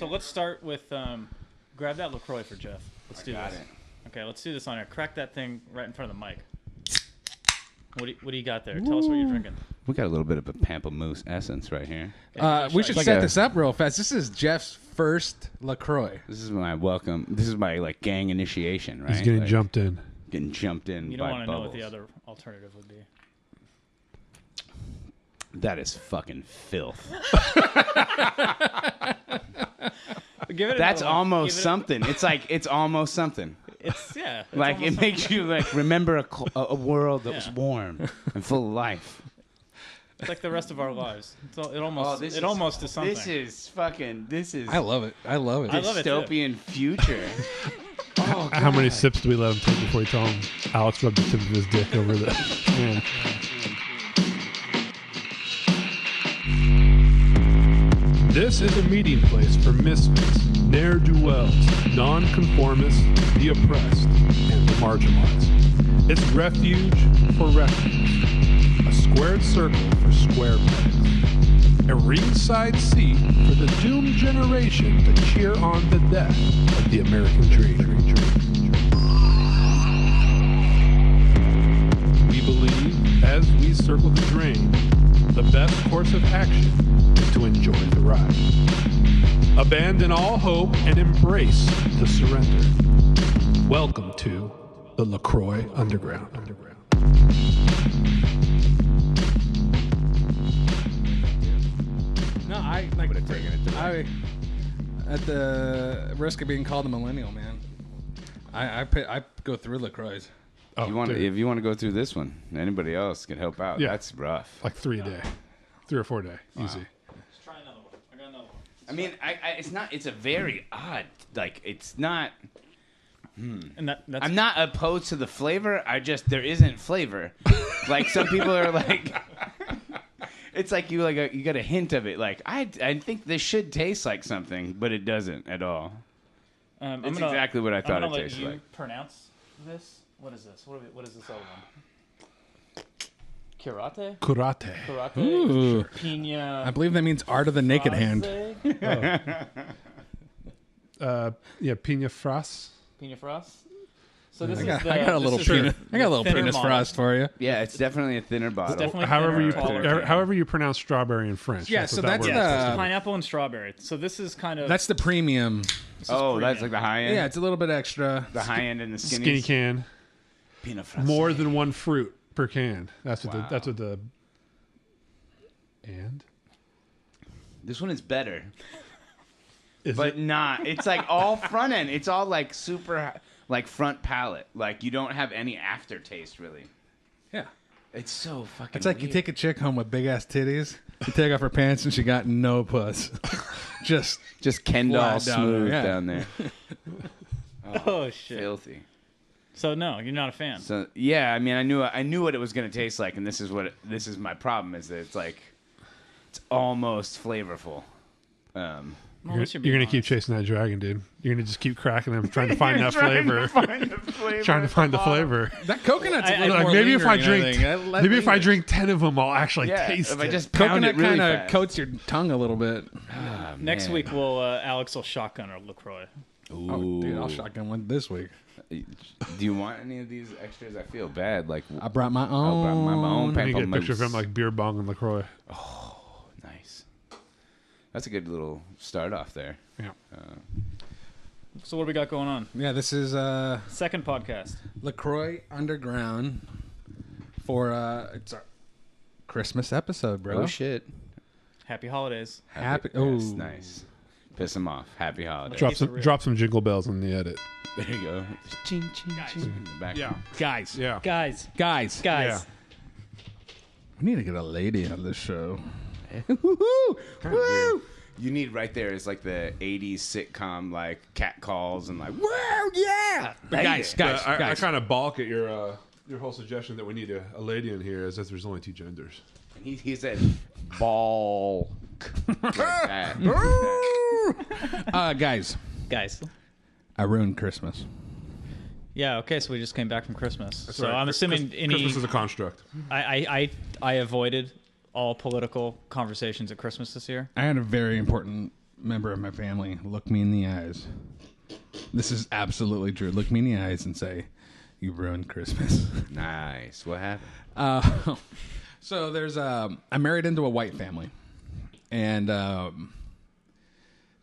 So let's start with grab that LaCroix for Jeff. Let's do this. Okay, let's do this on air. Crack that thing right in front of the mic. What do you got there? Tell us what you're drinking. We got a little bit of a pamplemousse essence right here. We should set this up real fast. This is Jeff's first LaCroix. This is my welcome. This is my like gang initiation, right? He's getting jumped in. Getting jumped in. You don't want to know what the other alternative would be. That is fucking filth. That's almost something. It's almost something. It's like it makes you like remember a world that was warm and full of life. It's like the rest of our lives. It almost is something. This is. I love it. Dystopian future. Oh, how many sips do we let him take before we tell him Alex rubbed the tip of his dick over the man? This is a meeting place for misfits, ne'er-do-wells, nonconformists, the oppressed, and the marginalized. It's refuge for refuge, a squared circle for square pegs, a ringside seat for the doomed generation to cheer on the death of the American dream. We believe, as we circle the drain, the best course of action is to enjoy the ride. Abandon all hope and embrace the surrender. Welcome to the LaCroix Underground. No, I would have taken it today. At the risk of being called a millennial, man, I go through LaCroix. Oh, if you want to go through this one, anybody else can help out. Yeah. That's rough. Like 3 a day. 3 or 4 a day. Wow. Easy. Let's try another one. I got another one. I mean, it's not. It's a very odd. Like, it's not. And that's I'm not opposed to the flavor. There isn't flavor. Like some people are like. It's like you got a hint of it. Like I think this should taste like something, but it doesn't at all. It's exactly what I thought it tasted like. I'm gonna let you pronounce this. What is this? What is this other one? Curate. Ooh. Pina. I believe that means art of the naked hand. Pina Fras. Pina Fras. So this I got a little penis frost for you. Yeah, it's definitely a thinner bottle. It's definitely However you pronounce strawberry in French. Yeah, so that's the pineapple and strawberry. So this is kind of that's the premium. That's like the high end. Yeah, it's a little bit extra. The high end and the skinny can. Pina Fras. More than one fruit per can. That's what the. And this one is better. But not. It's like all front end. It's all like super like front palate. Like you don't have any aftertaste really. Yeah. It's so fucking It's like weird. you take a chick home with big ass titties, you take off her pants and she got no puss. just Ken doll smooth down there. Oh shit. Filthy. So no, you're not a fan. So yeah, I mean I knew what it was gonna taste like, and this is my problem is that it's almost flavorful. You're going to keep chasing that dragon, dude. You're going to just keep cracking them, trying to find that flavor. Trying to find the flavor. That coconut's maybe if I drink 10 of them, I'll actually taste if I it. just pound coconut it really kind of fast. coats your tongue a little bit. Next week, Alex will shotgun our LaCroix. Ooh. Oh, dude, I'll shotgun one this week. Do you want any of these extras? I feel bad. Like I brought my own. Let me get a picture of him like beer bong and LaCroix. Oh, nice. That's a good little start off there. Yeah. So what do we got going on? Yeah, this is Second podcast. LaCroix Underground for it's our Christmas episode, bro. Oh shit. Happy holidays. Happy. Yes, nice. Piss him off. Happy holidays. Drop some jingle bells in the edit. There you go. Ching, ching, ching. In the back. Yeah. Guys. Yeah. Guys. Yeah. We need to get a lady on this show. Woo! You need right there is like the 80s sitcom like cat calls and like whoa yeah. But guys. I kind of balk at your whole suggestion that we need a lady in here as if there's only two genders. And he said ball. Like that. Guys. I ruined Christmas. Yeah. Okay. So we just came back from Christmas. That's so right. I'm assuming Christmas is a construct. I avoided all political conversations at Christmas this year. I had a very important member of my family look me in the eyes. This is absolutely true. Look me in the eyes and say, "You ruined Christmas." Nice. What happened? So there's I'm married into a white family, and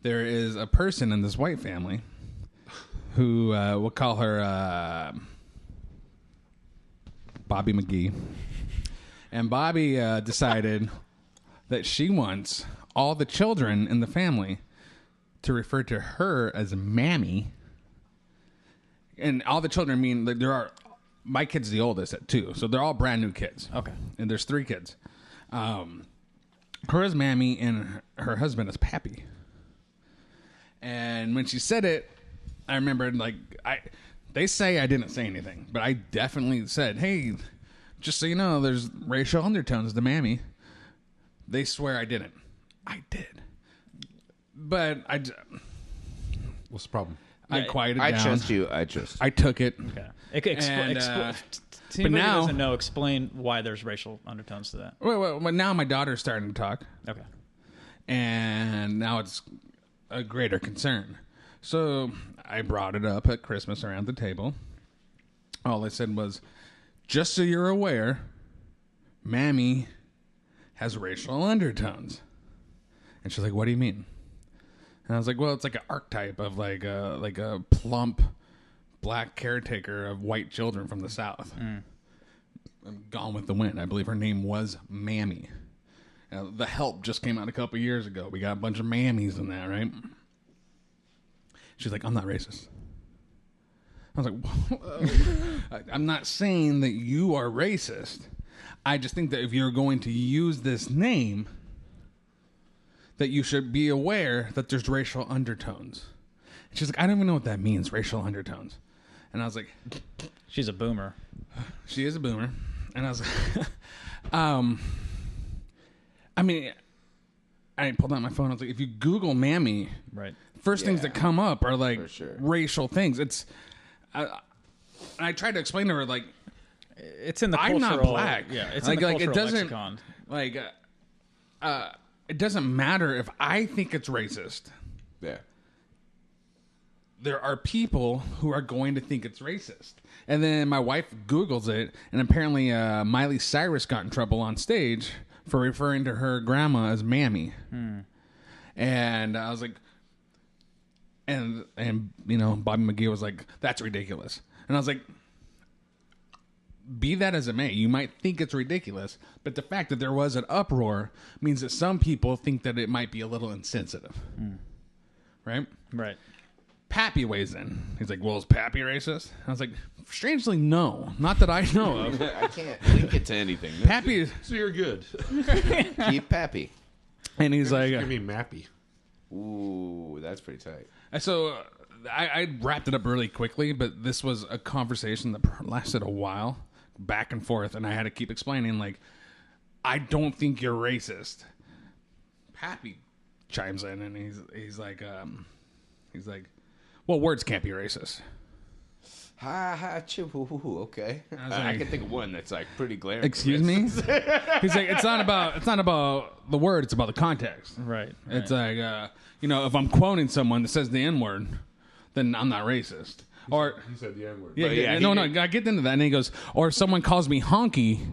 there is a person in this white family who we'll call her Bobby McGee. And Bobby decided that she wants all the children in the family to refer to her as Mammy. And all the children mean that my kid's the oldest at 2, so they're all brand new kids. Okay. And there's 3 kids. Her is Mammy, and her husband is Pappy. And when she said it, I remembered, they say I didn't say anything, but I definitely said, "Hey, just so you know, there's racial undertones to Mammy." They swear I didn't. I did. But What's the problem? I quieted down. I trust you. I trust. I took it. Okay. And, To anybody who doesn't know, explain why there's racial undertones to that. Well, now my daughter's starting to talk. Okay. And now it's a greater concern. So I brought it up at Christmas around the table. All I said was, "Just so you're aware, Mammy has racial undertones." And she's like, "What do you mean?" And I was like, "Well, it's like an archetype of like a plump black caretaker of white children from the South. I'm Gone with the Wind. I believe her name was Mammy. The Help just came out a couple years ago. We got a bunch of mammies in that, right?" She's like, "I'm not racist." I was like, "I'm not saying that you are racist. I just think that if you're going to use this name, that you should be aware that there's racial undertones." And she's like, "I don't even know what that means, racial undertones." And I was like, She's a boomer. "She is a boomer." And I was like, I mean, I pulled out my phone. I was like, if you Google Mammy, Right. first things that come up are like sure. racial things. It's, I tried to explain to her, like, It's in the I'm cultural... not black. Yeah, it's like, in the like cultural it doesn't lexicon. like it doesn't matter if I think it's racist. Yeah. There are people who are going to think it's racist. And then my wife Googles it, and apparently Miley Cyrus got in trouble on stage for referring to her grandma as Mammy. And I was like, and you know, Bobby McGee was like, "That's ridiculous." And I was like, be that as it may, you might think it's ridiculous, but the fact that there was an uproar means that some people think that it might be a little insensitive. Right? Right. Pappy weighs in. He's like, "Well, is Pappy racist?" I was like, strangely, no. Not that I know of. I can't link it to anything. Pappy is... So you're good. Keep Pappy. And he's like... Give me Mappy. Ooh, that's pretty tight. So I wrapped it up really quickly, but this was a conversation that lasted a while, back and forth, and I had to keep explaining, like, I don't think you're racist. Pappy chimes in, and he's like, "Well, words can't be racist." Ha ha choo. Okay. I like- can think of one that's like pretty glaring. Excuse me? He's like, it's not about the word, it's about the context. Right. It's like, you know, if I'm quoting someone that says the N-word, then I'm not racist. Or He said the N-word. yeah, yeah, no, he I get into that, and he goes, or if someone calls me honky,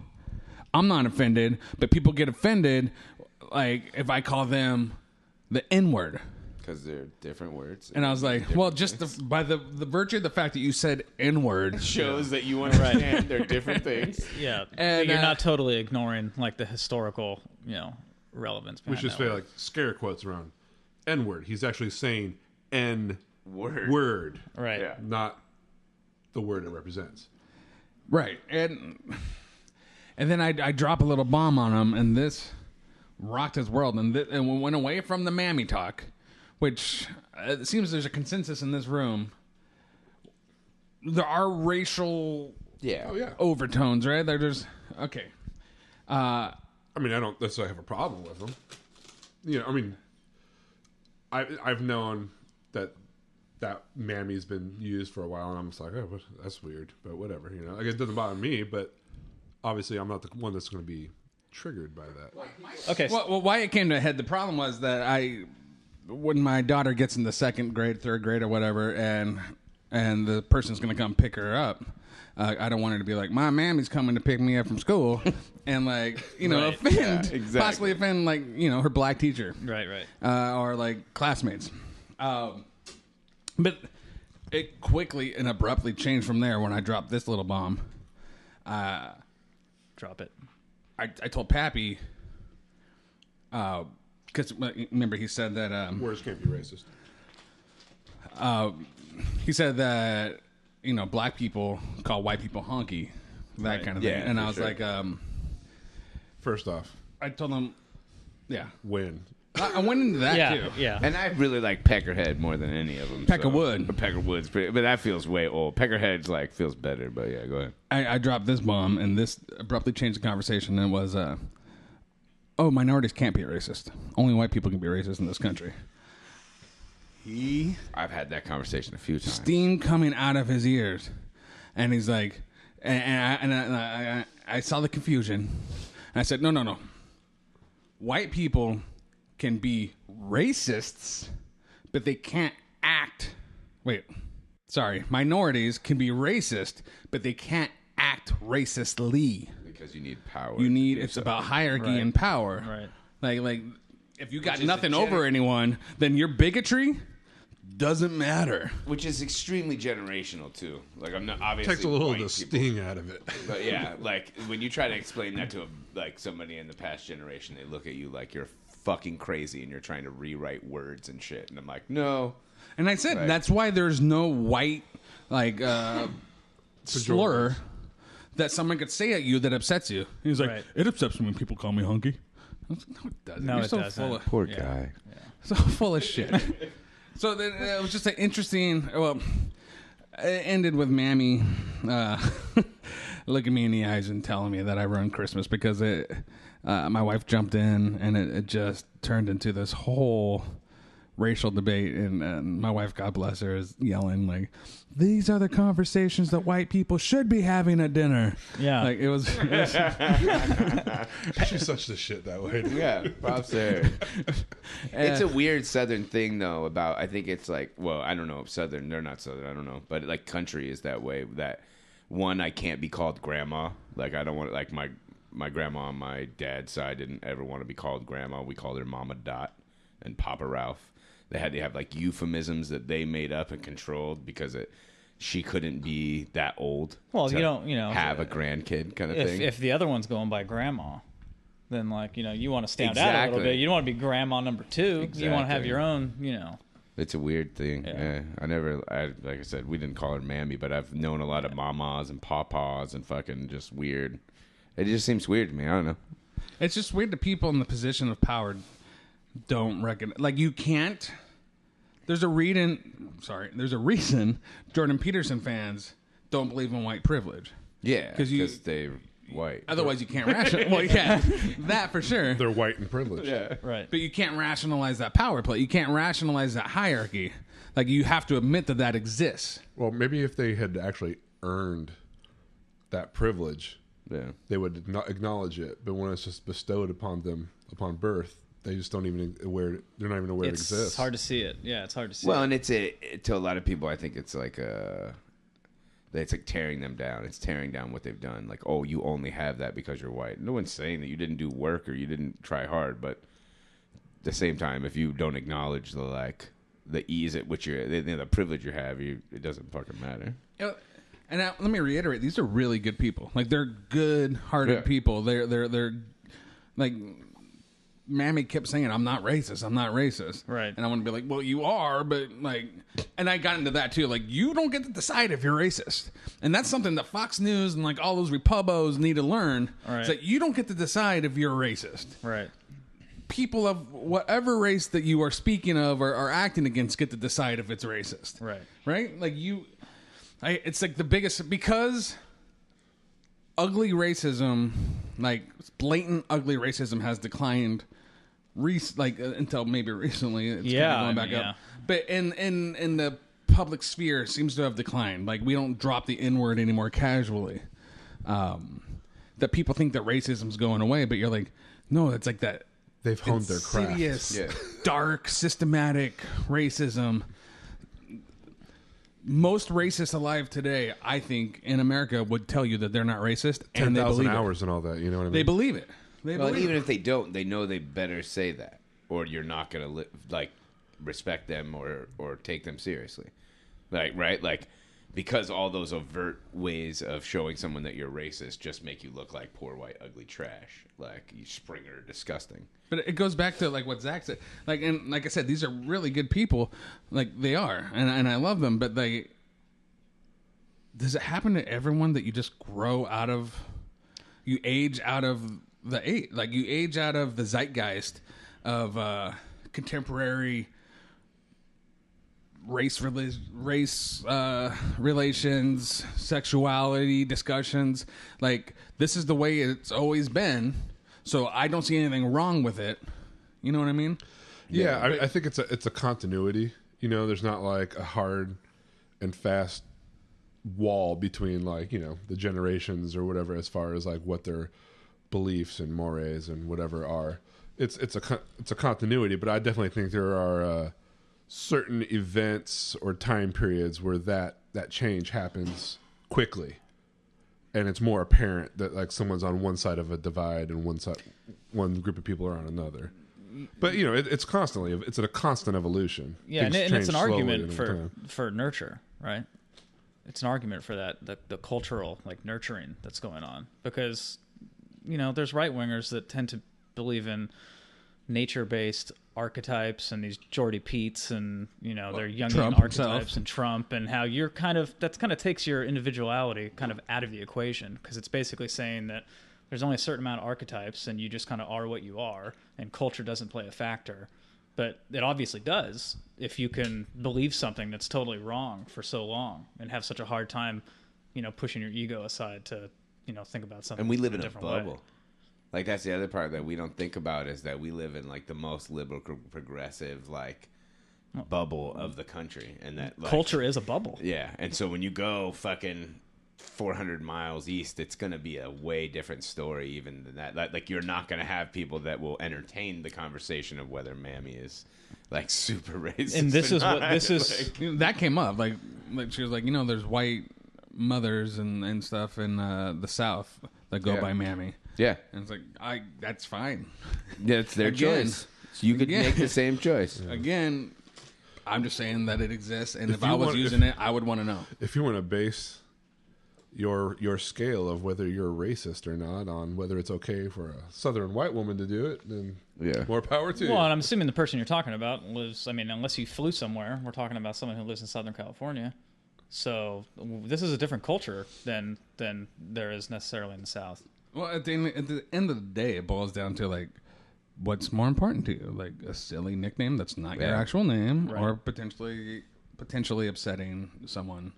I'm not offended, but people get offended, like if I call them the N-word. Because they're different words. And I was like, well, just by the virtue of the fact that you said N-word shows that you understand they're different things. Yeah. And, You're not totally ignoring, like, the historical, relevance We behind should that say word. like scare quotes around N-word. He's actually saying Word. N-word, Right. Yeah. not the word it represents. right, and then I drop a little bomb on him, and this rocked his world, and we went away from the Mammy talk, which it seems there's a consensus in this room. There are racial Yeah. Oh yeah. overtones, right? They're just okay. I mean, I don't necessarily have a problem with them. You know, I mean, I've known that Mammy's been used for a while, and I'm just like, oh, but that's weird, but whatever. You know, like it doesn't bother me, but obviously I'm not the one that's going to be triggered by that. Okay. Well, why it came to a head? The problem was that when my daughter gets in the second grade, third grade, or whatever, and the person's going to come pick her up, I don't want her to be like, my mammy's coming to pick me up from school, and like, you know, possibly offend like, you know, her black teacher, Right. or like classmates. But it quickly and abruptly changed from there when I dropped this little bomb. Drop it. I told Pappy, because remember he said that Words can't be racist. he said that, you know, black people call white people honky, that kind of thing. And I was like, First off, I told him, yeah. when? I went into that too. Yeah. And I really like Peckerhead more than any of them. Peckerwood. Peckerwood's pretty, but that feels way old. Peckerhead's like feels better, but yeah, go ahead. I dropped this bomb, and this abruptly changed the conversation. And it was, oh, minorities can't be racist. Only white people can be racist in this country. I've had that conversation a few times. Steam coming out of his ears, and he's like, and I saw the confusion, and I said, no. White people can be racists, but they can't act. Minorities can be racist, but they can't act racistly. Because you need power. It's about hierarchy and power. Right. Like if you got nothing over anyone, then your bigotry doesn't matter. Which is extremely generational too. Like I'm not obviously Takes a little of white the people, sting out of it. but yeah, like when you try to explain that to like somebody in the past generation, they look at you like you're fucking crazy and you're trying to rewrite words and shit. And I'm like, no. And I said that's why there's no white like slur that someone could say at you that upsets you. He's like, it upsets me when people call me hunky. I was like, no, it doesn't. No, You're it so doesn't. full of Poor guy. so full of shit. So then it was just an interesting. Well, it ended with Mammy looking me in the eyes and telling me that I ruined Christmas because my wife jumped in and it just turned into this whole racial debate, and my wife, God bless her, is yelling like, "These are the conversations that white people should be having at dinner." Yeah, like it was She's such the shit that way. Yeah, props there. It's a weird Southern thing, though. About I think it's like, well, I don't know if Southern. They're not Southern. I don't know, but like country is that way. That one, I can't be called grandma. Like I don't want like my grandma on my dad's side didn't ever want to be called grandma. We called her Mama Dot and Papa Ralph. They had to have like euphemisms that they made up and controlled because she couldn't be that old. Well, to you don't, have a grandkid kind of thing. If the other one's going by grandma, then like you want to stand out a little bit. You don't want to be grandma number 2. Exactly. You want to have your own. It's a weird thing. Yeah. Like I said, we didn't call her Mammy, but I've known a lot of mamas and papas and fucking just weird. It just seems weird to me. I don't know. It's just weird that people in the position of power don't recognize. Like you can't. There's a reason Jordan Peterson fans don't believe in white privilege. Yeah, because they're white. Otherwise, you can't rationalize. Well, yeah, that for sure. They're white and privileged. Yeah, Right. But you can't rationalize that power play. You can't rationalize that hierarchy. Like you have to admit that exists. Well, maybe if they had actually earned that privilege, they would not acknowledge it. But when it's just bestowed upon them upon birth, they just don't even aware. They're not even aware it exists. It's hard to see it. Yeah, it's hard to see. Well, and it's to a lot of people, I think it's like it's like tearing them down. It's tearing down what they've done. Like, oh, you only have that because you're white. No one's saying that you didn't do work or you didn't try hard, but at the same time, if you don't acknowledge the ease at which the privilege you have, it doesn't fucking matter. And now, let me reiterate: these are really good people. Like they're good-hearted people. They're like. Mammy kept saying, I'm not racist. Right. And I want to be like, well, you are, but like, and I got into that too. Like, you don't get to decide if you're racist. And that's something that Fox News and like all those Repubos need to learn. Right. Is that you don't get to decide if you're racist. Right. People of whatever race that you are speaking of or are acting against get to decide if it's racist. Right. Like it's like the biggest, because ugly racism, like blatant ugly racism has declined until maybe recently. It's kind of going back up. But in the public sphere, it seems to have declined. Like we don't drop the N-word anymore casually. That people think that racism's going away, but you're like, no, it's like that. They've honed their craft. insidious, dark, systematic racism. Most racists alive today, I think, in America would tell you that they're not racist, and they 10,000 believe hours and all that. You know what I mean? it. They believe it. They Well, believe even it. if they don't, they know they better say that, or you're not gonna respect them or take them seriously. Like, right? Like, because all those overt ways of showing someone that you're racist just make you look like poor white ugly trash, like you Springer disgusting. But it goes back to like what Zach said. Like, and like I said, these are really good people. Like they are, and I love them. But does it happen to everyone that you just grow out of? You age out of you age out of the zeitgeist of contemporary race relations, sexuality discussions. Like, this is the way it's always been, so I don't see anything wrong with it. You know what I mean? Yeah, I think it's a continuity. You know, there's not like a hard and fast wall between, like, you know, the generations or whatever, as far as like what their beliefs and mores and whatever are. It's a continuity, but I definitely think there are certain events or time periods where that change happens quickly, and it's more apparent that like someone's on one side of a divide and one group of people are on another. But you know, it's a constant evolution. Yeah, and Things it's an change slowly argument over time. for nurture, right? It's an argument for that the cultural like nurturing that's going on, because you know there's right wingers that tend to believe in nature-based archetypes and these Geordie Peets and, you know, their Jungian archetypes and Trump, and how you're kind of takes your individuality kind of out of the equation, because it's basically saying that there's only a certain amount of archetypes and you just kind of are what you are, and culture doesn't play a factor. But it obviously does if you can believe something that's totally wrong for so long and have such a hard time, you know, pushing your ego aside to, you know, think about something. And we live in a different bubble. way. Like, that's the other part that we don't think about, is that we live in like the most liberal, progressive like bubble of the country, and that like, culture is a bubble. Yeah, and so when you go fucking 400 miles east, it's gonna be a way different story even than that. Like you're not gonna have people that will entertain the conversation of whether Mammy is like super racist. And this is not. what this is. That came up. Like she was like, you know, there's white mothers and stuff in the South that go by Mammy. Yeah, and it's like that's fine. Yeah, it's their choice. So you could make the same choice. Again, I'm just saying that it exists, and if I was using it, I would want to know. If you want to base your scale of whether you're racist or not on whether it's okay for a Southern white woman to do it, then more power to you. Well, and I'm assuming the person you're talking about lives. I mean, unless you flew somewhere, we're talking about someone who lives in Southern California. So this is a different culture than there is necessarily in the South. Well, at the end of the day, it boils down to like, what's more important to you? Like a silly nickname that's not your actual name, or potentially upsetting someone,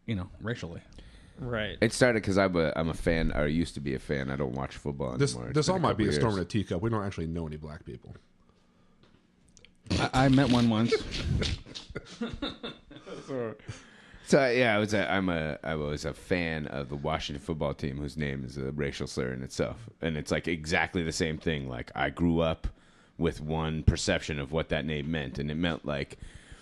you know, racially. Right. It started because I'm a fan, or used to be a fan. I don't watch football anymore. This all might be a storm in a teacup. We don't actually know any black people. I met one once. So yeah, I was a fan of the Washington football team, whose name is a racial slur in itself, and it's like exactly the same thing. Like I grew up with one perception of what that name meant, and it meant like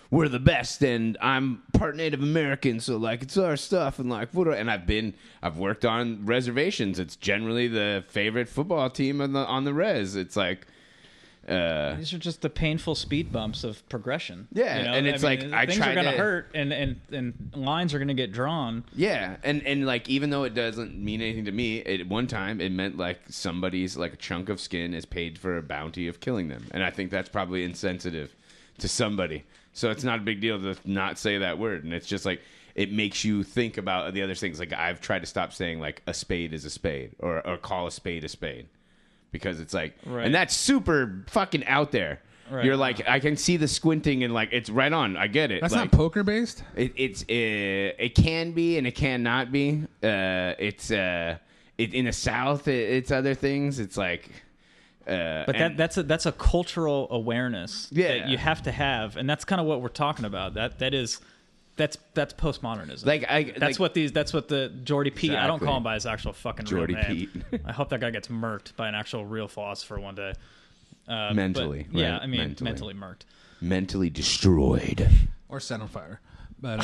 we're the best, and I'm part Native American, so like it's our stuff, and like and I've worked on reservations. It's generally the favorite football team on the res. It's like. These are just the painful speed bumps of progression. Yeah, you know? and it's I mean, things are going to hurt, and lines are going to get drawn. Yeah, and like even though it doesn't mean anything to me, at one time it meant like somebody's like a chunk of skin is paid for a bounty of killing them, and I think that's probably insensitive to somebody. So it's not a big deal to not say that word, and it's just like it makes you think about the other things. Like I've tried to stop saying like a spade is a spade, or call a spade a spade. Because it's like, and that's super fucking out there. Right. You're like, I can see the squinting and like, it's right on. I get it. That's like, not poker based. It can be and it cannot be. In the South, it's other things. It's like, but that's a cultural awareness that you have to have, and that's kind of what we're talking about. That is That's postmodernism. That's what the Jordy Pete. I don't Exactly. call him by his actual fucking Jordy real name. Pete. I hope that guy gets murked by an actual real philosopher one day. Mentally, but, yeah, right? I mean mentally murked. Mentally destroyed. Or set on fire. But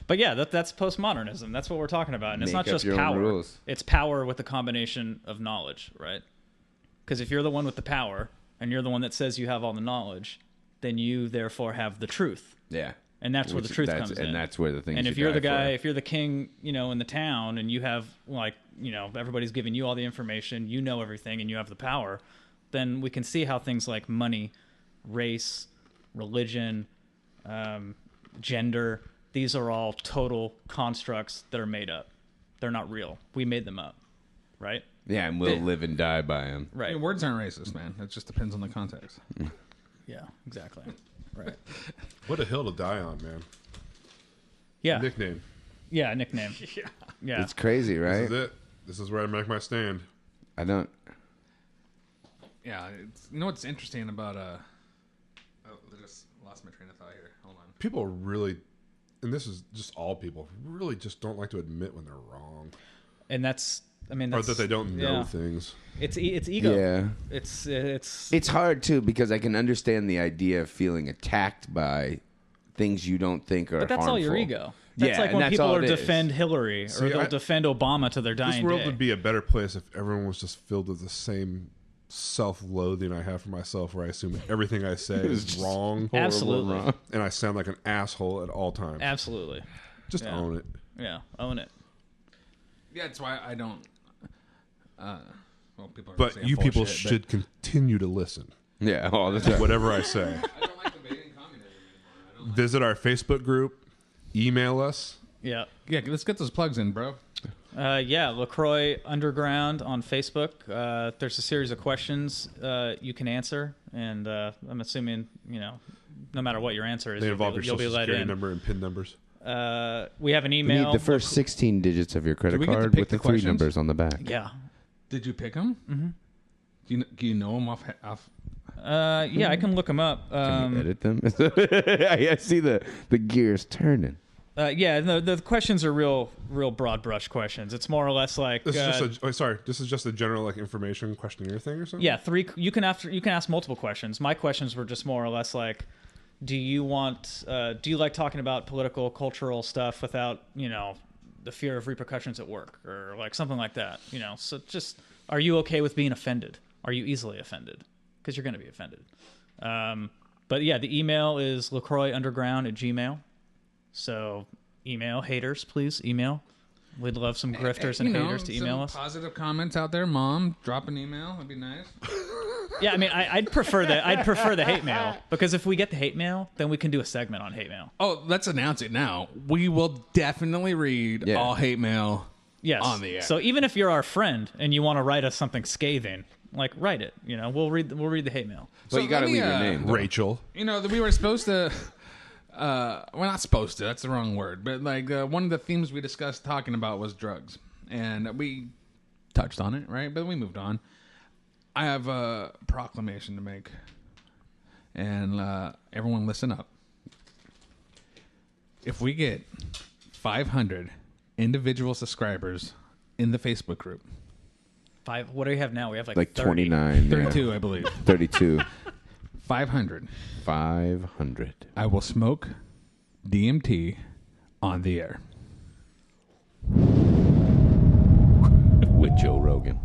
But yeah, that's postmodernism. That's what we're talking about, and it's Make not up just your own power. rules. It's power with a combination of knowledge, right? Because if you're the one with the power and you're the one that says you have all the knowledge, then you therefore have the truth. Yeah. And that's where the truth comes in. And that's where the thing. And if you're the guy, if you're the king, in the town, and you have everybody's giving you all the information, you know everything, and you have the power, then we can see how things like money, race, religion, gender, these are all total constructs that are made up. They're not real. We made them up, right? Yeah, and we'll live and die by them. Right. I mean, words aren't racist, man. It just depends on the context. Yeah, exactly. Right. What a hill to die on, man. Yeah. Nickname. Yeah, nickname. Yeah. It's crazy, right? This is it. This is where I make my stand. I don't. Yeah, you know what's interesting about I just lost my train of thought here. Hold on. People really, and this is just all people, really just don't like to admit when they're wrong. And that's Or that they don't know things. It's ego. Yeah. It's hard too because I can understand the idea of feeling attacked by things you don't think are But that's harmful. all your ego. That's Yeah, like and when that's people all are it is. defend Hillary or they'll defend Obama to their dying This world day. would be a better place if everyone was just filled with the same self-loathing I have for myself, where I assume everything I say is wrong. Absolutely. wrong. And I sound like an asshole at all times. Absolutely. Just own it. Yeah, own it. Yeah, that's why I don't. Well, people are But saying you people bullshit, should continue to listen. Yeah, all the time. Whatever I say. I don't like debating communism anymore. Visit our Facebook group. Email us. Yeah. Yeah, let's get those plugs in, bro. Yeah, LaCroix Underground on Facebook. There's a series of questions you can answer, and I'm assuming, no matter what your answer is, They involve your you'll be social let security in. number and PIN numbers. We have an You email. need the first 16 digits of your credit we get to card pick with the the 3 questions? numbers on the back. Yeah. Did you pick them? Mm-hmm. Do you know them off? Yeah, I can look them up. Can you edit them? I see the gears turning. Yeah, the questions are real broad brush questions. It's more or less like This is this is just a general information questionnaire thing or something? yeah, you can ask multiple questions. My questions were just more or less like, do you like talking about political, cultural stuff without, the fear of repercussions at work or like something like that, So just, are you okay with being offended? Are you easily offended? Because you're going to be offended. But yeah, the email is LaCroixUnderground@gmail.com. So email haters, please email. We'd love some grifters and haters to email us. Positive comments out there, Mom. Drop an email. That'd be nice. Yeah, I mean, I'd prefer that. I'd prefer the hate mail because if we get the hate mail, then we can do a segment on hate mail. Oh, let's announce it now. We will definitely read all hate mail. Yes. On the air. So even if you're our friend and you want to write us something scathing, like write it. We'll read the hate mail. But you got to leave your name. Rachel. We were supposed to. We're not supposed to. That's the wrong word. But one of the themes we discussed talking about was drugs, and we touched on it, right? But we moved on. I have a proclamation to make, and everyone listen up. If we get 500 individual subscribers in the Facebook group, 5. What do we have now? We have like 30. 29. 32, I believe. 32. 500. 500. I will smoke DMT on the air. With Joe Rogan.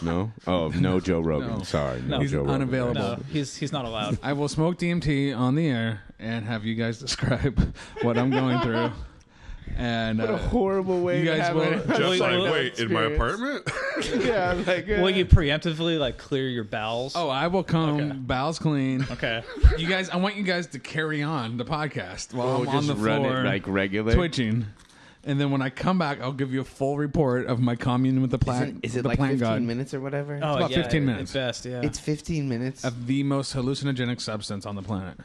No? Oh, no Joe Rogan. No. Sorry. No He's Joe Rogan. unavailable. No, he's not allowed. I will smoke DMT on the air and have you guys describe what I'm going through. And What a horrible way you to guys have will- it. Just like, well, wait, in my apartment? Yeah, like... Will you preemptively like clear your bowels? Oh, I will come Okay. bowels clean. Okay. You guys, I want you guys to carry on the podcast while I'm on just the run floor it like regular? twitching. And then when I come back, I'll give you a full report of my communion with the plant. Is it the like plant 15 god minutes or whatever? Oh, about yeah, 15 minutes. At best, yeah. It's 15 minutes. of the most hallucinogenic substance on the planet.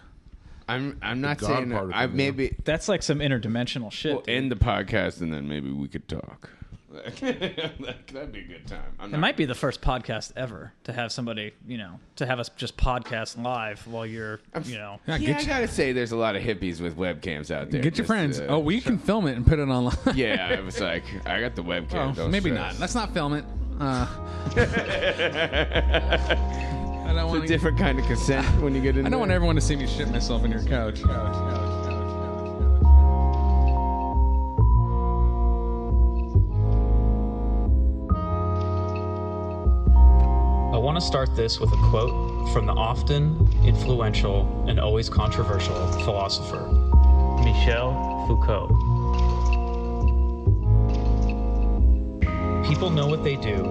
I'm not God saying part of I it, maybe That's like some interdimensional shit. we'll dude. end the podcast and then maybe we could talk. That'd be a good time. It might be the first podcast ever to have somebody, to have us just podcast live while you're, Yeah, I gotta say, there's a lot of hippies with webcams out there. Get your friends. We can film it and put it online. Yeah, I was like, I got the webcam. Oh, maybe not. Let's not film it. I don't It's want a different kind of consent when you get in I don't want there. everyone to see me shit myself in your couch. I want to start this with a quote from the often influential and always controversial philosopher, Michel Foucault. People know what they do.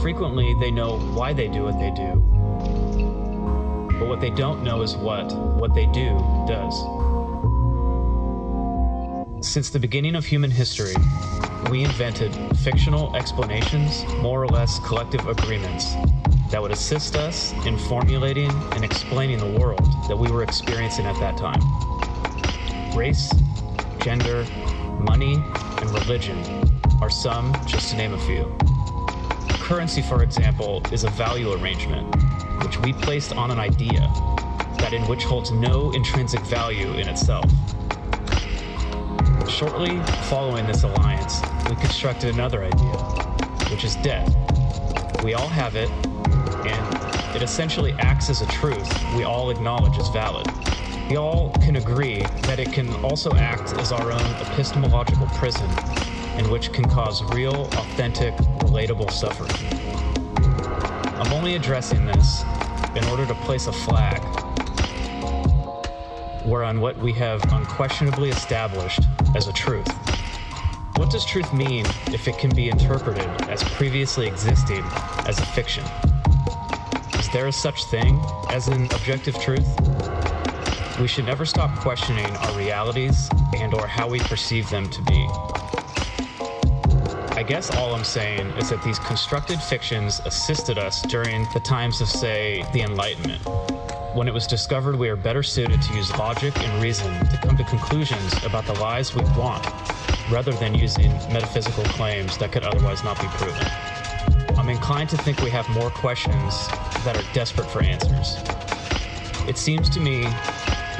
Frequently, they know why they do what they do. But what they don't know is what they do does. Since the beginning of human history, we invented fictional explanations, more or less collective agreements, that would assist us in formulating and explaining the world that we were experiencing at that time. Race, gender, money, and religion are some, just to name a few. Currency, for example, is a value arrangement, which we placed on an idea, that in which holds no intrinsic value in itself. Shortly following this alliance, we constructed another idea, which is debt. We all have it, and it essentially acts as a truth we all acknowledge is valid. We all can agree that it can also act as our own epistemological prison, and which can cause real, authentic, relatable suffering. I'm only addressing this in order to place a flag whereon what we have unquestionably established as a truth. What does truth mean if it can be interpreted as previously existing as a fiction? Is there a such thing as an objective truth? We should never stop questioning our realities and/or how we perceive them to be. I guess all I'm saying is that these constructed fictions assisted us during the times of, say, the Enlightenment, when it was discovered we are better suited to use logic and reason to come to conclusions about the lives we want, rather than using metaphysical claims that could otherwise not be proven. I'm inclined to think we have more questions that are desperate for answers. It seems to me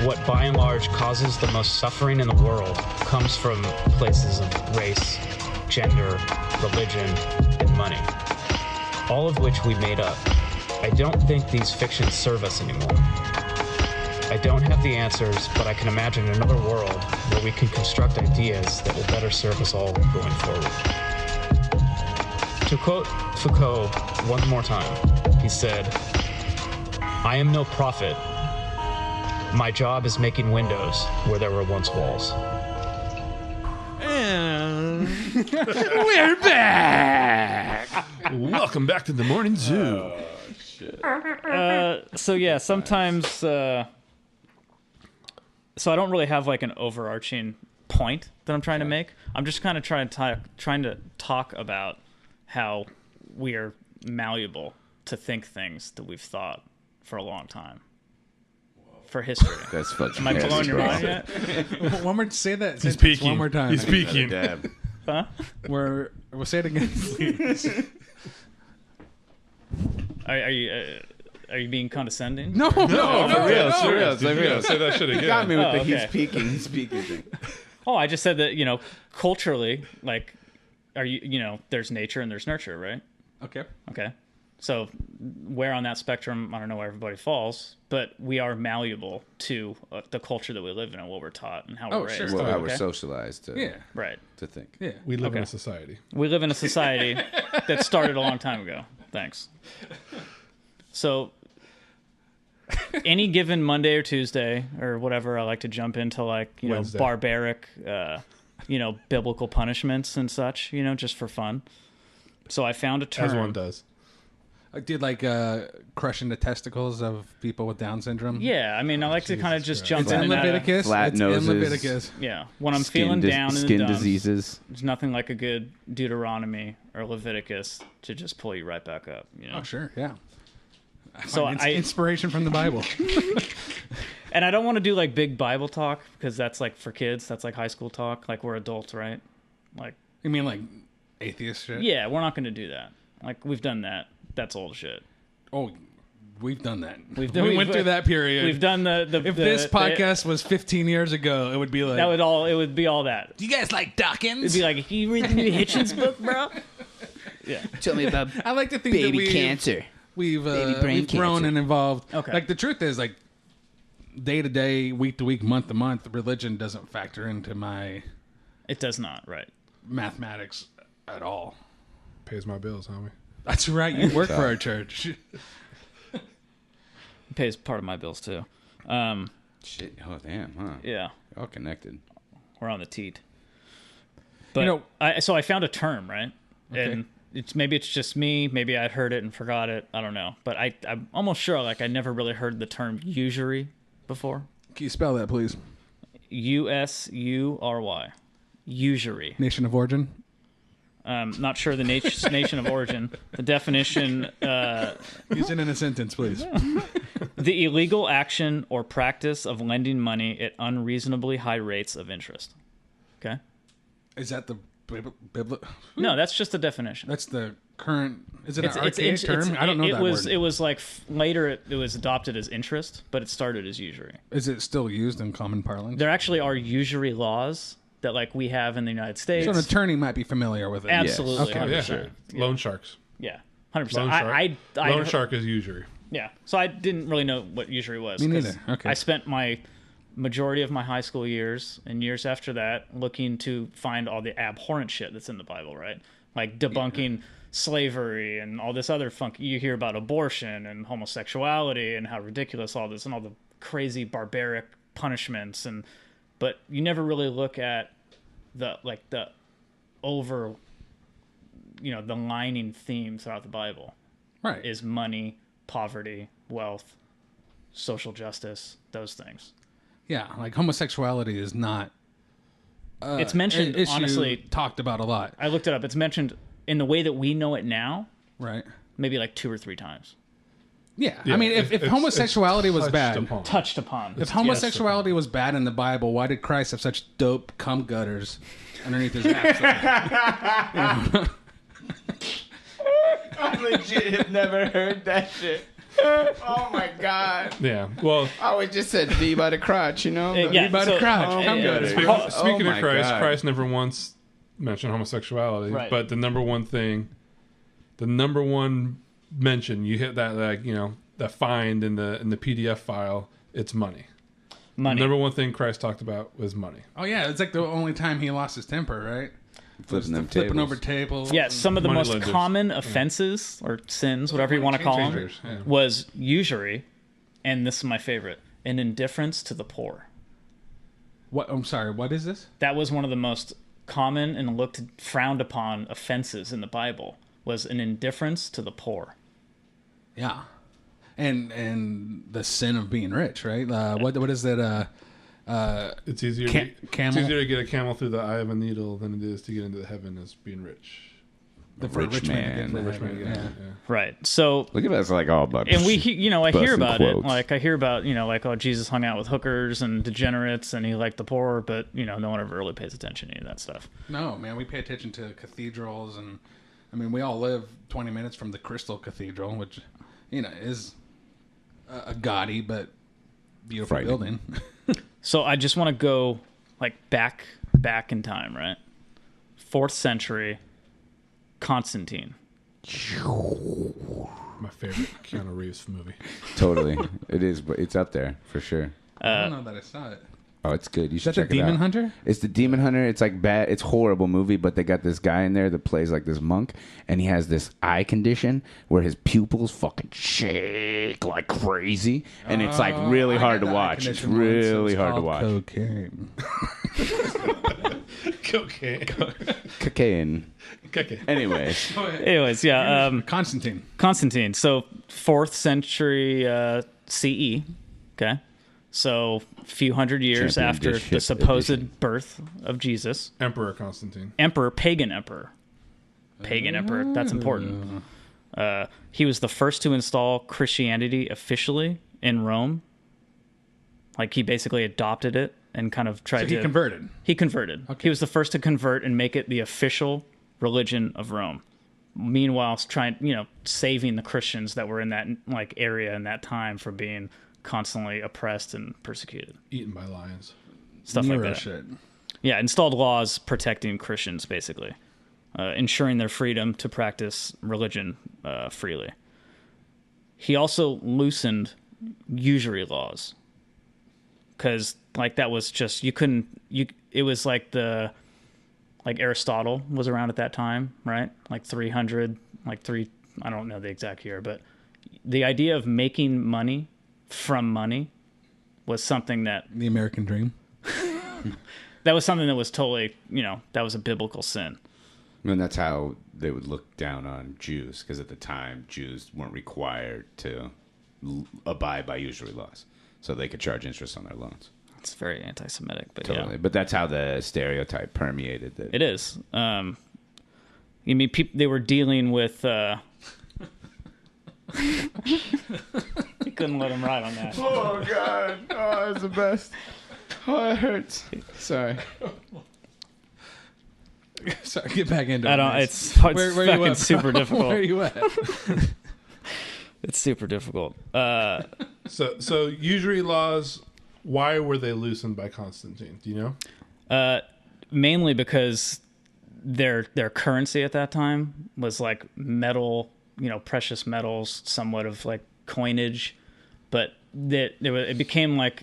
what by and large causes the most suffering in the world comes from places of race, gender, religion, and money, all of which we made up. I don't think these fictions serve us anymore. I don't have the answers, but I can imagine another world where we can construct ideas that will better serve us all going forward. To quote Foucault one more time, he said, "I am no prophet. My job is making windows where there were once walls." And We're back. Welcome back to the Morning Zoo. So yeah, sometimes. So I don't really have like an overarching point that I'm trying to make. I'm just kind of trying to talk about how we are malleable to think things that we've thought for a long time. For history. That's fucking. Am I blowing your mind yet? one more, say that He's sentence peeking. one more time. He's peeking. Dab. Huh? We'll say it again, please. Are you being condescending? No, For real, it's for real. It's like You gotta real. say that shit again. Got me with the okay. he's peeking thing. Oh, I just said that, culturally, like, there's nature and there's nurture, right? Okay. Okay. So where on that spectrum, I don't know where everybody falls, but we are malleable to the culture that we live in and what we're taught and how we're raised. sure. Well, how we're Okay? socialized to, Yeah. Right. to think. Yeah. We live in Okay. a society. We live in a society that started a long time ago. Thanks. So any given Monday or Tuesday or whatever, I like to jump into Wednesday. barbaric, biblical punishments and such, just for fun. So I found a term. As one does. I did crushing the testicles of people with Down syndrome. Yeah, I mean, I like to kind of just jump It's in in and out of- Leviticus. Flat it's noses. in Leviticus. Yeah, when I'm Skin feeling dis- down in the skin dumps, diseases. there's nothing like a good Deuteronomy or Leviticus to just pull you right back up. Oh, sure. Yeah. So It's I inspiration from the Bible. and I don't want to do like big Bible talk because that's like for kids. That's like high school talk. Like we're adults, right? Like You mean like atheist shit? Yeah, we're not going to do that. Like, we've done that. That's old shit. Oh, we've done that. We went through that period. We've done If this podcast was 15 years ago, it would be like... It would be all that. Do you guys like Dawkins? It'd be like, you read the new Hitchens book, bro? Yeah. Tell me about I like to think that we've brain grown cancer. and evolved. Okay. Like, the truth is, like, day to day, week to week, month to month, religion doesn't factor into my It does not, right. mathematics at all. Pays my bills, homie. That's right. You work for our church. It pays part of my bills, too. shit. Oh damn, huh? Yeah. All connected. We're on the teat. But I found a term, right? Okay. And maybe it's just me. Maybe I'd heard it and forgot it. I don't know. But I'm almost sure, like, I never really heard the term usury before. Can you spell that, please? Usury. Usury. Nation of origin? Not sure the nation of origin. The definition... Use it in a sentence, please. The illegal action or practice of lending money at unreasonably high rates of interest. Okay? Is that the biblical? No, that's just the definition. That's the current... Is it an archaic term? I don't know that word. It was like later it was adopted as interest, but it started as usury. Is it still used in common parlance? There actually are usury laws that like we have in the United States. So an attorney might be familiar with it. Absolutely. Okay. Oh, 100%. yeah. Loan sharks. Yeah. 100%. Loan shark. Loan shark is usury. Yeah. So I didn't really know what usury was. Me 'cause neither. Okay. I spent my majority of my high school years and years after that looking to find all the abhorrent shit that's in the Bible, right? Like debunking slavery and all this other funk. You hear about abortion and homosexuality and how ridiculous all this and all the crazy barbaric punishments, but you never really look at the lining theme throughout the Bible. Right. Is money, poverty, wealth, social justice, those things. Yeah, like homosexuality is not... It's mentioned, an issue honestly... talked about a lot. I looked it up. It's mentioned in the way that we know it now, Right. maybe like 2 or 3 times. Yeah. Yeah, I mean, if homosexuality was touched bad... upon. Touched upon. If homosexuality was bad in the Bible, why did Christ have such dope cum gutters underneath his ass? I legit have never heard that shit. Oh my god. Yeah. Well, I always just said D by the crotch, you know? Yeah, by the so- crotch. Oh, Cum yeah. gutters. speaking my of Christ, God. Christ never once mentioned homosexuality. Right. But the number one mention, you hit that, like, you know, that find in the PDF file, it's money. Money. The number one thing Christ talked about was money. Oh, yeah. It's like the only time he lost his temper, right? Flipping them Flipping tables. over tables. Yeah, some of the Money most lenders. common offenses or sins, whatever you want to call them, changers, yeah. was usury, and this is my favorite, an indifference to the poor. What? I'm sorry. What is this? That was one of the most common and frowned upon offenses in the Bible, was an indifference to the poor. Yeah. And the sin of being rich, right? What is that? It's easier. Camel. It's easier to get a camel through the eye of a needle than it is to get into the heaven as being rich. The rich man. to get Rich man, yeah. yeah. Right. So, Look at us like all about and I hear busting about it. quotes. Like, I hear about, like, oh, Jesus hung out with hookers and degenerates and he liked the poor, but, no one ever really pays attention to any of that stuff. No, man. We pay attention to cathedrals, and I mean, we all live 20 minutes from the Crystal Cathedral, which, is a gaudy but beautiful Frightening. building. So I just want to go, like, back in time, right? 4th century, Constantine. My favorite Keanu Reeves movie. Totally. It is, but it's up there for sure. I don't know that I saw it. Oh, it's good. You Is should that check the it out. Demon Hunter? It's the Demon Hunter. It's like bad. It's a horrible movie, but they got this guy in there that plays like this monk, and he has this eye condition where his pupils fucking shake like crazy, and it's like really I hard got to the eye watch. It's condition once. really It's hard to called watch. Cocaine. Okay. Cocaine. Okay. Anyway, Anyways, yeah, Constantine. Constantine. So 4th century CE, okay? So a few hundred years Champion after dish the hip supposed edition. birth of Jesus. Emperor Constantine. Pagan emperor. That's important. He was the first to install Christianity officially in Rome. Like, he basically adopted it and kind of tried So to... he converted. He converted. Okay. He was the first to convert and make it the official religion of Rome. Meanwhile, trying, saving the Christians that were in that like area in that time from being constantly oppressed and persecuted. Eaten by lions. Stuff Nero like that. shit. Yeah, installed laws protecting Christians, basically, ensuring their freedom to practice religion freely. He also loosened usury laws, because like that was just it was like Aristotle was around at that time, right? Like 300, I don't know the exact year, but the idea of making money from money was something that The American dream. was totally, that was a biblical sin. And that's how they would look down on Jews, because at the time, Jews weren't required to abide by usury laws, so they could charge interest on their loans. It's very anti-Semitic, but Totally. yeah. But that's how the stereotype permeated. It is. You mean they were dealing with... You couldn't let him ride on that. Oh, God. Oh, that's the best. Oh, it hurts. Sorry. Sorry, get back into I it. don't. Mace. It's Where you fucking at, super bro? difficult. Where are you at? It's super difficult. So usury laws, why were they loosened by Constantine? Do you know? Mainly because their currency at that time was like metal, precious metals, somewhat of like coinage, but it became like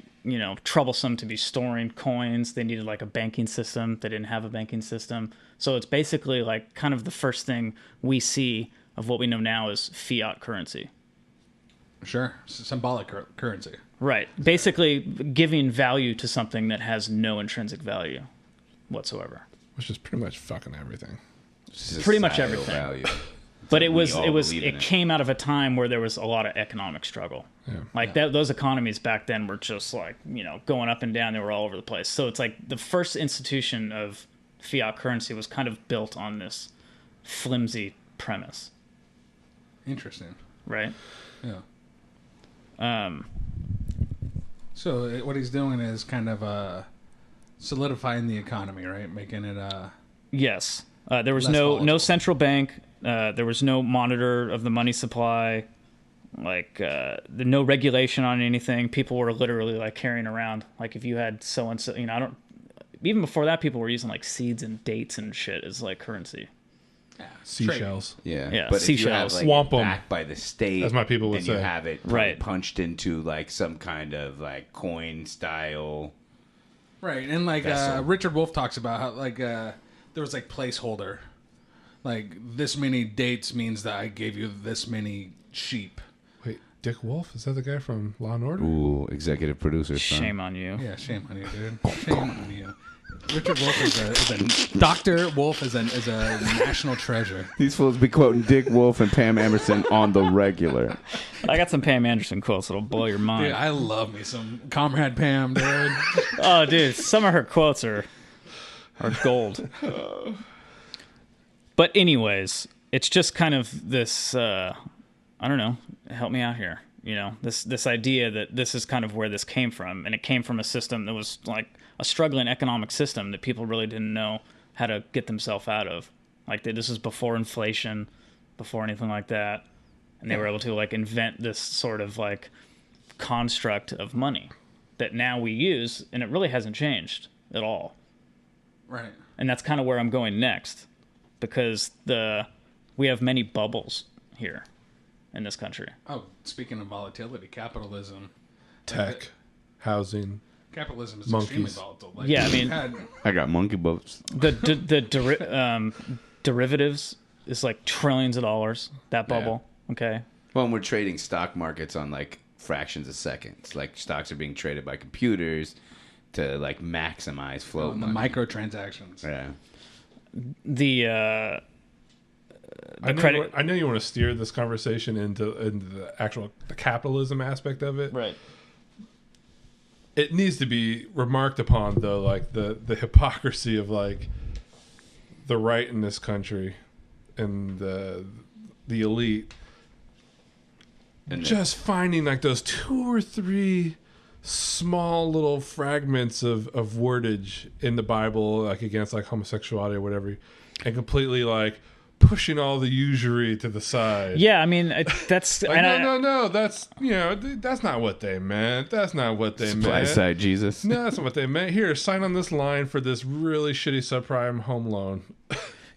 troublesome to be storing coins. They needed like a banking system. They didn't have a banking system, so it's basically like kind of the first thing we see of what we know now as fiat currency. Sure. Symbolic currency. Right. Basically giving value to something that has no intrinsic value whatsoever. Which is pretty much fucking everything. Pretty much Societal everything. Value. But We all believe in it came out of a time where there was a lot of economic struggle. Yeah. Those economies back then were just like, going up and down. They were all over the place. So it's like the first institution of fiat currency was kind of built on this flimsy premise. Interesting. Right. Yeah. So what he's doing is kind of solidifying the economy, right? Making it Yes. There was Less no volatile. central bank. There was no monitor of the money supply. Like no regulation on anything. People were literally like carrying around, like if you had so and so, I don't. Even before that, people were using like seeds and dates and shit as like currency. Seashells. Yeah. Yeah, But if you seashells. have, like, Swamp 'em. backed by the state, As my people would and you say. have it Right. punched into like some kind of like coin style. right. And like Vessel. Richard Wolff talks about how like there was like placeholder, like this many dates means that I gave you this many sheep. Wait, Dick Wolf? Is that the guy from Law and Order? Ooh, executive producer. Son. Shame on you. Yeah, shame on you, dude. Shame on you. Richard Wolff is a Dr. Wolff is a national treasure. These fools be quoting Dick Wolf and Pam Emerson on the regular. I got some Pam Anderson quotes that'll blow your mind. Dude, I love me some Comrade Pam, dude. Oh, dude, some of her quotes are gold. But anyways, it's just kind of this. I don't know. Help me out here. This idea that this is kind of where this came from, and it came from a system that was like a struggling economic system that people really didn't know how to get themselves out of. Like this was before inflation, before anything like that, and they were able to like invent this sort of like construct of money that now we use, and it really hasn't changed at all. Right. And that's kind of where I'm going next, because we have many bubbles here in this country. Oh, speaking of volatility, capitalism. Tech, housing. Capitalism is Monkeys. extremely volatile. Like, Yeah, I mean- we've had- I got monkey boats. The derivatives is like trillions of dollars, that bubble. Okay. Well, and we're trading stock markets on like fractions of seconds. Like stocks are being traded by computers to like maximize flow. the money. microtransactions. Yeah. The I know you want to steer this conversation into the actual the capitalism aspect of it. right. It needs to be remarked upon though, like the hypocrisy of like the right in this country and the elite And just finding like those 2 or 3 small little fragments of wordage in the Bible, like against like homosexuality or whatever, and completely like pushing all the usury to the side. Yeah, I mean that's like, no, that's that's not what they meant. That's not what they Supply meant. side Jesus. No, that's not what they meant. Here, sign on this line for this really shitty subprime home loan.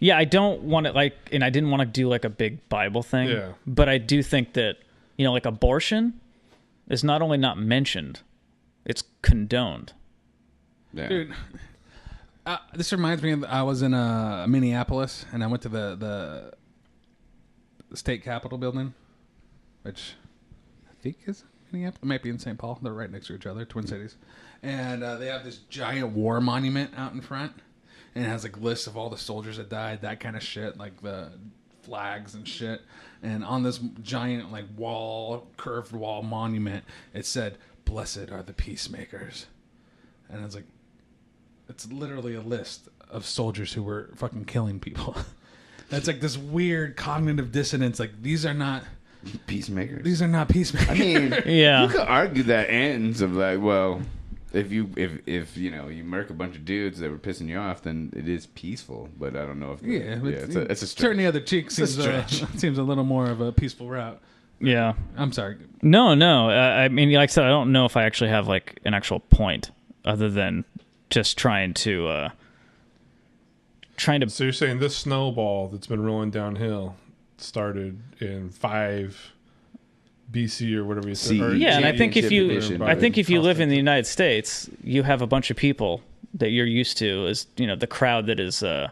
Yeah, I don't want to and I didn't want to do like a big Bible thing. Yeah. But I do think that like abortion is not only not mentioned, it's condoned. Yeah. Dude, this reminds me of I was in Minneapolis, and I went to the state capitol building, which I think is Minneapolis. It might be in St. Paul. They're right next to each other, Twin Cities. And they have this giant war monument out in front, and it has like lists of all the soldiers that died, that kind of shit, like the flags and shit. And on this giant like curved wall monument, it said, "Blessed are the peacemakers." And it's like, it's literally a list of soldiers who were fucking killing people. That's like this weird cognitive dissonance. Like, these are not Peacemakers. These are not peacemakers. I mean, Yeah. you could argue that ends of like, well, if you murk a bunch of dudes that were pissing you off, then it is peaceful. But I don't know if it's a stretch. Turn the other cheek seems seems a little more of a peaceful route. Yeah. I'm sorry. No. I mean, like I said, I don't know if I actually have like an actual point other than just trying to. So you're saying this snowball that's been rolling downhill started in 5 BC or whatever you said? Or Yeah, and I think if you live in the Constantine. United States, you have a bunch of people that you're used to as the crowd that is the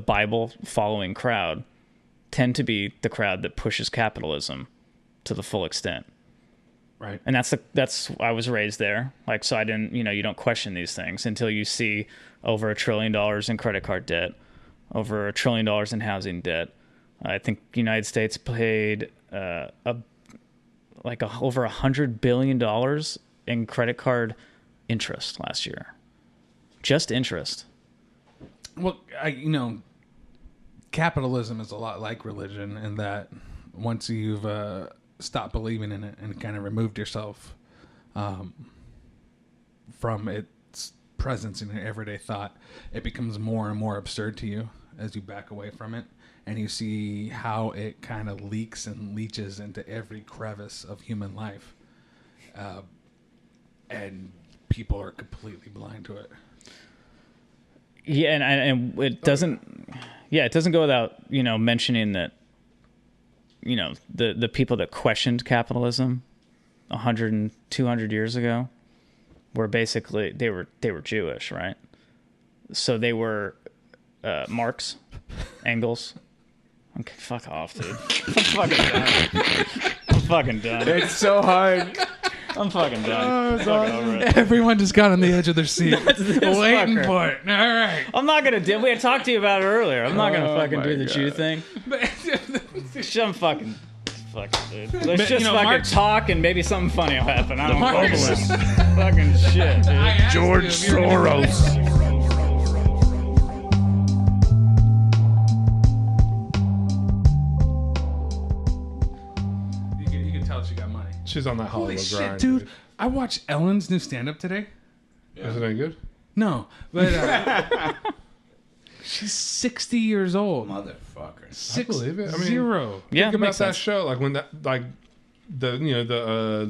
Bible following crowd tend to be the crowd that pushes capitalism to the full extent. Right. And that's I was raised there. Like, so I didn't, you don't question these things until you see over $1 trillion in credit card debt, over $1 trillion in housing debt. I think the United States paid over $100 billion in credit card interest last year. Just interest. Well, capitalism is a lot like religion in that once you've stopped believing in it and kind of removed yourself from its presence in your everyday thought, it becomes more and more absurd to you as you back away from it. And you see how it kind of leaks and leaches into every crevice of human life. And people are completely blind to it. Yeah, and it doesn't. Yeah, it doesn't go without mentioning that. The people that questioned capitalism 100 and 200 years ago were basically they were Jewish, right? So they were Marx, Engels. Okay, fuck off, dude. I'm fucking done. It's so hard. I'm fucking done. Fuck over it. Everyone just got on the edge of their seat, This waiting fucker. for it. All right. I'm not gonna do. We had talked to you about it earlier. I'm not gonna fucking my do the Jew God. thing. I'm fucking dude. Let's just fucking Marx- talk and maybe something funny will happen. I don't know. Marx- Fucking shit, dude. George Soros. You can tell she got money. She's on that Holy Hollywood shit, grind, dude. I watched Ellen's new stand-up today. Is it any good? No, but she's 60 years old. Motherfucker. I believe it. I mean, 0. Yeah, Think about makes that sense. show, like when the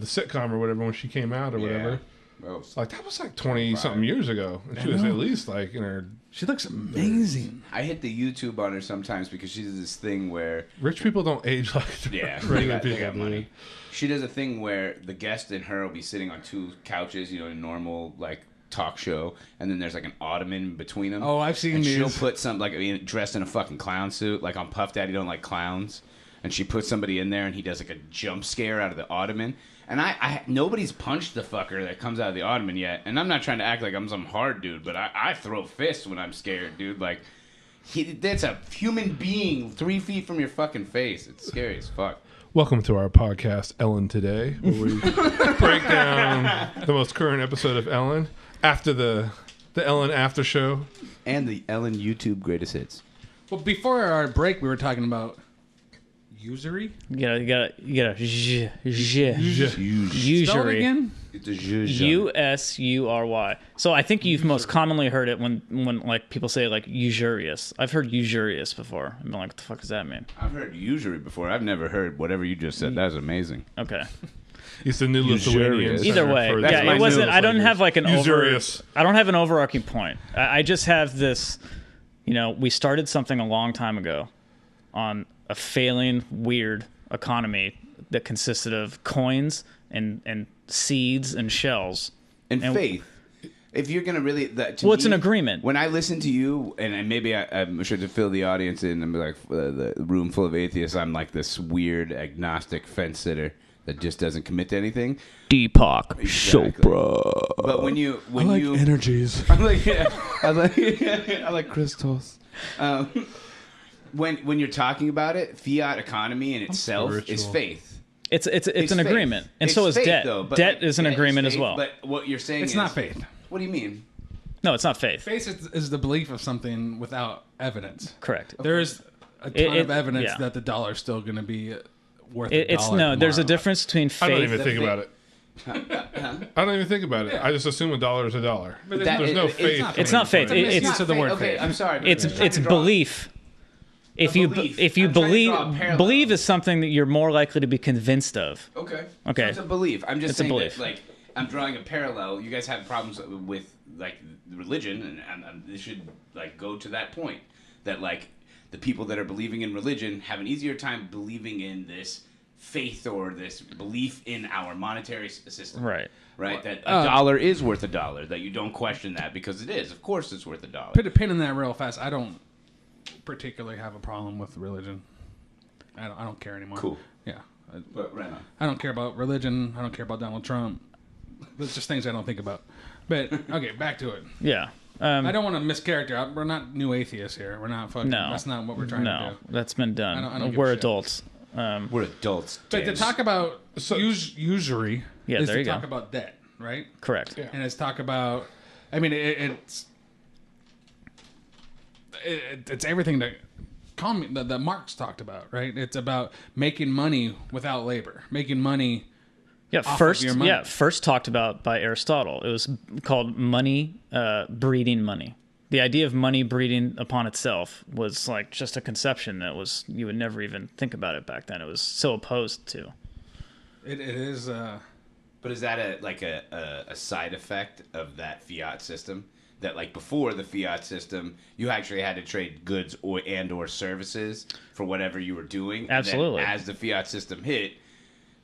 sitcom or whatever when she came out or whatever. Well, Like that was like 20 something years ago, and she was know. at least like in her. She looks amazing. I hit the YouTube on her sometimes because she does this thing where Rich people don't age like regular they people. got money. Dude. She does a thing where the guest and her will be sitting on 2 couches, in a normal like talk show, and then there's like an ottoman between them. Oh, I've seen and these. she'll put some dressed in a fucking clown suit, like on Puff Daddy Don't Like Clowns, and she puts somebody in there, and he does like a jump scare out of the ottoman. And I nobody's punched the fucker that comes out of the ottoman yet, and I'm not trying to act like I'm some hard dude, but I throw fists when I'm scared, dude. Like that's a human being 3 feet from your fucking face. It's scary as fuck. Welcome to our podcast, Ellen Today, where we break down the most current episode of Ellen after the Ellen after show. And the Ellen YouTube greatest hits. Well, before our break, we were talking about Usury? You gotta usury. Spell it again? It's a zhuzh. Usury. So I think you've most commonly heard it when like people say like usurious. I've heard usurious before. I'm like, what the fuck does that mean? I've heard usury before. I've never heard whatever you just said. That was amazing. Okay. It's the new Lithuanian. Usurious. Either way, That's yeah, my it wasn't. new I don't have like an Usurious. I don't have an overarching point. I just have this. You know, we started something a long time ago on a failing, weird economy that consisted of coins and seeds and shells And faith. If you're gonna really, it's an agreement. When I listen to you, and maybe I'm sure to fill the audience in and be like the room full of atheists, I'm like this weird agnostic fence sitter that just doesn't commit to anything. Deepak Exactly. Chopra. But when you energies. I like crystals. When you're talking about it, fiat economy in itself is spiritual. faith. It's an faith. agreement, and It's so is faith, debt. though, but Debt like, is an debt agreement as faith, well. But what you're saying It's is not faith. What do you mean? No, it's not faith. Faith is the belief of something without evidence. Correct. There is a ton of evidence yeah. that the dollar's still going to be worth a It's dollar no. There's a tomorrow. difference between faith. I don't even think faith- about it. I don't even think about it. I just assume a dollar is a dollar. But There's no faith. It's not faith. It's It's the word okay, faith. I'm sorry. but it's I'm trying it's to draw- belief. If you belief. if you I'm trying to believe draw a parallel. believe is something that you're more likely to be convinced of. Okay. Okay. So it's a belief. I'm just It's a saying belief. that, like, I'm drawing a parallel. You guys have problems with, like, religion, and this should, like, go to that point. That, like, the people that are believing in religion have an easier time believing in this faith or this belief in our monetary system. Right. Right? That a dollar is worth a dollar. That you don't question that because it is. Of course it's worth a dollar. Put a pin in that real fast. I don't particularly have a problem with religion. I don't care anymore. Cool. Yeah. But right on. I don't care about religion. I don't care about Donald Trump. It's just things I don't think about. But okay, back to it. Yeah. I don't want to mischaracter. We're not new atheists here. We're not fucking. No. That's not what we're trying to No, do. that's been done. I don't give We're a shit. adults. We're adults. But to Dan. talk about usury Yeah, is there to you go. talk about debt, right? Correct. Yeah. And it's talk about. I mean, it's everything that that Marx talked about, right? It's about making money without labor, making money. Yeah, of first your money. first talked about by Aristotle. It was called money breeding money. The idea of money breeding upon itself was like just a conception that was you would never even think about it back then. It was so opposed to. It is. But is that a side effect of that fiat system? That like before the fiat system, you actually had to trade goods or services for whatever you were doing. Absolutely. And then as the fiat system hit,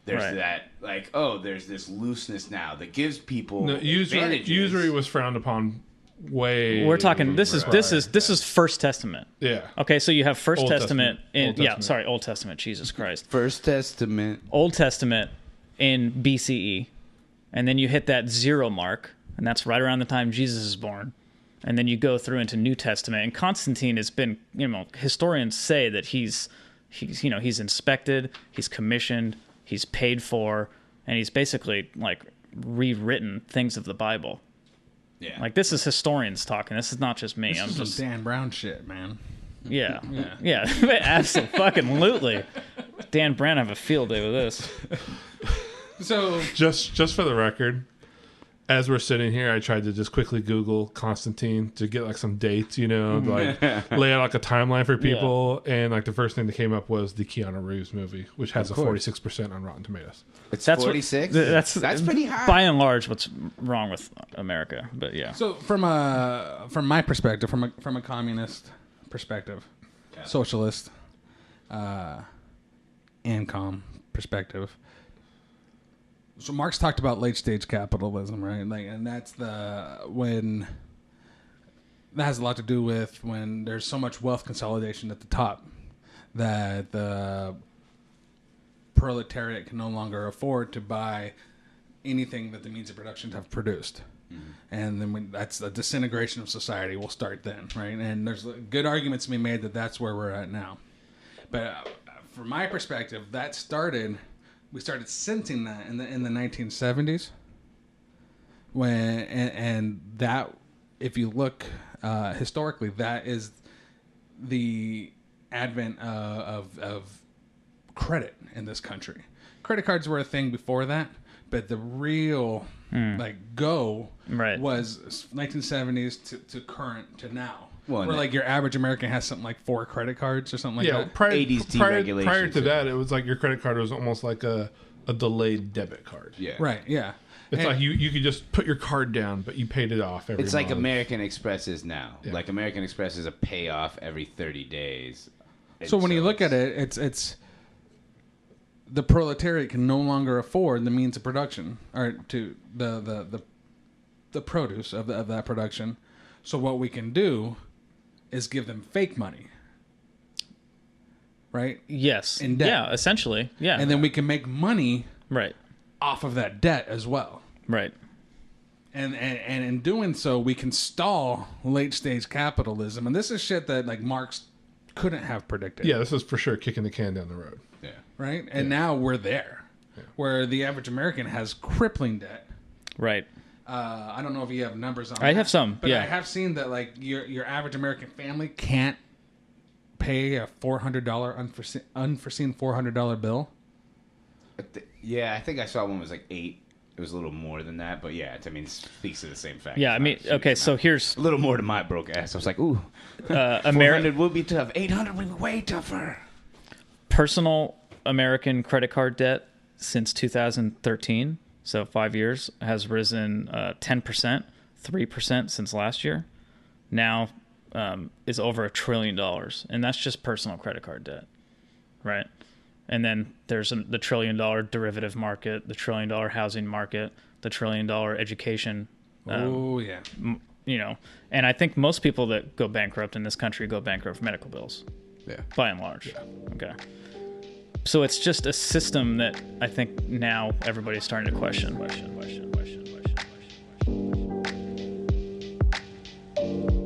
there's Right. that like there's this looseness now that gives people No, advantages. usury was frowned upon way. We're talking. This is First Testament. Yeah. Okay, so you have First Old Testament Testament. Old Testament. Old Testament. Jesus Christ. First Testament. Old Testament in BCE, and then you hit that 0 mark, and that's right around the time Jesus is born. And then you go through into New Testament, and Constantine has been, historians say that he's inspected, he's commissioned, he's paid for, and he's basically like rewritten things of the Bible. Yeah. Like this is historians talking. This is not just me. This I'm is just some Dan Brown shit, man. yeah. Absolutely. Dan Brown have a field day with this. So Just for the record, as we're sitting here, I tried to just quickly Google Constantine to get like some dates, like lay out like a timeline for people, and like the first thing that came up was the Keanu Reeves movie, which has a 46% on Rotten Tomatoes. It's That's 46. That's pretty high. By and large, what's wrong with America? But yeah. So from my perspective, from a communist perspective, socialist, ANCOM perspective. So Marx talked about late stage capitalism, right? Like, and that's when that has a lot to do with when there's so much wealth consolidation at the top that the proletariat can no longer afford to buy anything that the means of production have produced. And then that's a disintegration of society will start then, right? And there's good arguments to be made that that's where we're at now. But from my perspective, we started sensing that in the 1970s, when and that, if you look historically, that is the advent of credit in this country. Credit cards were a thing before that, but the real go was 1970s to current to now. Well, where like your average American has something like 4 credit cards or something like that. 80s deregulation. Prior to that, it was like your credit card was almost like a delayed debit card. Yeah. Right, yeah. It's like you could just put your card down, but you paid it off every month. It's like American Express is now. Yeah. Like American Express is a payoff every 30 days. So when you look at it, it's the proletariat can no longer afford the means of production or to the produce of that production. So what we can do is give them fake money. Right? Yes. In debt. Yeah, essentially. Yeah. And then we can make money right off of that debt as well. Right. And in doing so, we can stall late stage capitalism. And this is shit that like Marx couldn't have predicted. Yeah, this is for sure kicking the can down the road. Yeah. Right? And now we're there. Yeah. Where the average American has crippling debt. Right. I don't know if you have numbers on I have some, but yeah. I have seen that like your average American family can't pay a $400 unforeseen $400 bill. Yeah, I think I saw one was like 8. It was a little more than that, but yeah, it speaks to the same fact. Yeah, I mean, okay, so here's a little more to my broke ass. I was like, ooh, 400 would be tough. 800 would be way tougher. Personal American credit card debt since 2013, so 5 years, has risen 10%, 3% since last year. Now is over $1 trillion, and that's just personal credit card debt, right? And then there's the $1 trillion derivative market, the $1 trillion housing market, the $1 trillion education. Yeah. You know, and I think most people that go bankrupt in this country go bankrupt for medical bills. Yeah. By and large. Yeah. Okay. So it's just a system that I think now everybody's starting to question.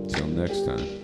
Till next time.